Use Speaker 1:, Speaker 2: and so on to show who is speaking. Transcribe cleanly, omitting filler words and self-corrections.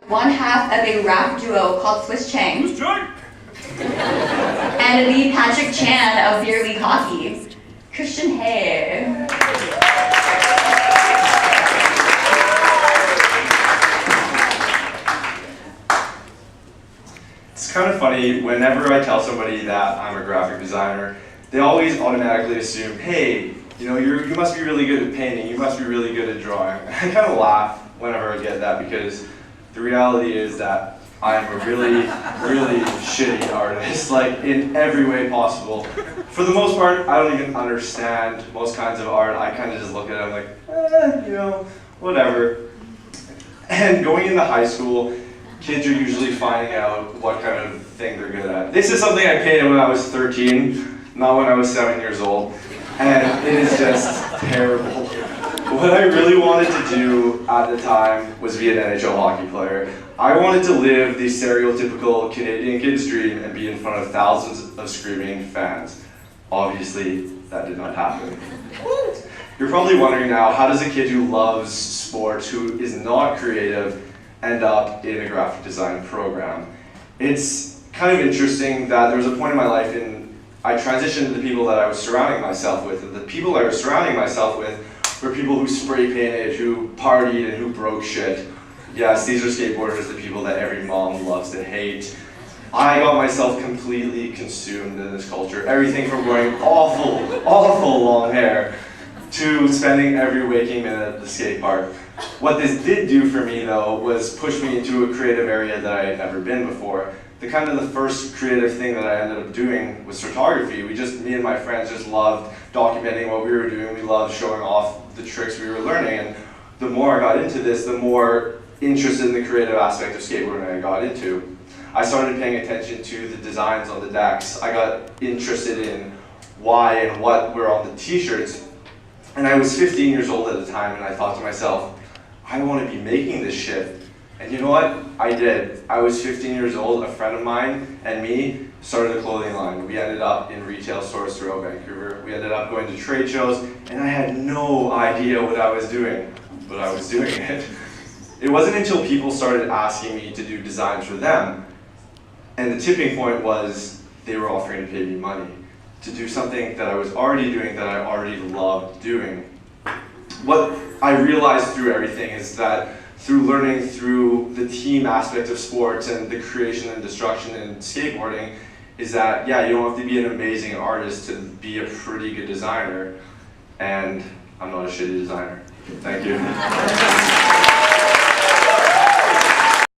Speaker 1: one half of a rap duo called Swiss Chang, and the Patrick Chan of Beer League Hockey. Kristian, hey.
Speaker 2: It's kind of funny, whenever I tell somebody that I'm a graphic designer, they always automatically assume, hey, you know, you must be really good at painting, you must be really good at drawing. I kind of laugh whenever I get that, because the reality is that I'm a really, really shitty artist, like in every way possible. For the most part, I don't even understand most kinds of art. I kind of just look at it, I'm like, you know, whatever. And going into high school, kids are usually finding out what kind of thing they're good at. This is something I painted when I was 13, not when I was 7 years old, and it is just terrible. What I really wanted to do at the time was be an NHL hockey player. I wanted to live the stereotypical Canadian kid's dream and be in front of thousands of screaming fans. Obviously, that did not happen. You're probably wondering now, how does a kid who loves sports, who is not creative, end up in a graphic design program? It's kind of interesting that there was a point in my life I transitioned to the people that I was surrounding myself with. And the people I was surrounding myself with were people who spray painted, who partied, and who broke shit. Yes, these are skateboarders, the people that every mom loves to hate. I got myself completely consumed in this culture. Everything from growing awful long hair to spending every waking minute at the skate park. What this did do for me, though, was push me into a creative area that I had never been before. The first creative thing that I ended up doing was photography. Me and my friends just loved documenting what we were doing. We loved showing off the tricks we were learning. And the more I got into this, the more interested in the creative aspect of skateboarding I got into. I started paying attention to the designs on the decks. I got interested in why and what were on the t-shirts. And I was 15 years old at the time, and I thought to myself, I want to be making this shit. And you know what? I did. I was 15 years old, a friend of mine and me started a clothing line. We ended up in retail stores throughout Vancouver. We ended up going to trade shows, and I had no idea what I was doing, but I was doing it. It wasn't until people started asking me to do designs for them, and the tipping point was they were offering to pay me money to do something that I was already doing, that I already loved doing. What I realized through everything is that through learning through the team aspect of sports and the creation and destruction in skateboarding is that, yeah, you don't have to be an amazing artist to be a pretty good designer, and I'm not a shitty designer. Thank you.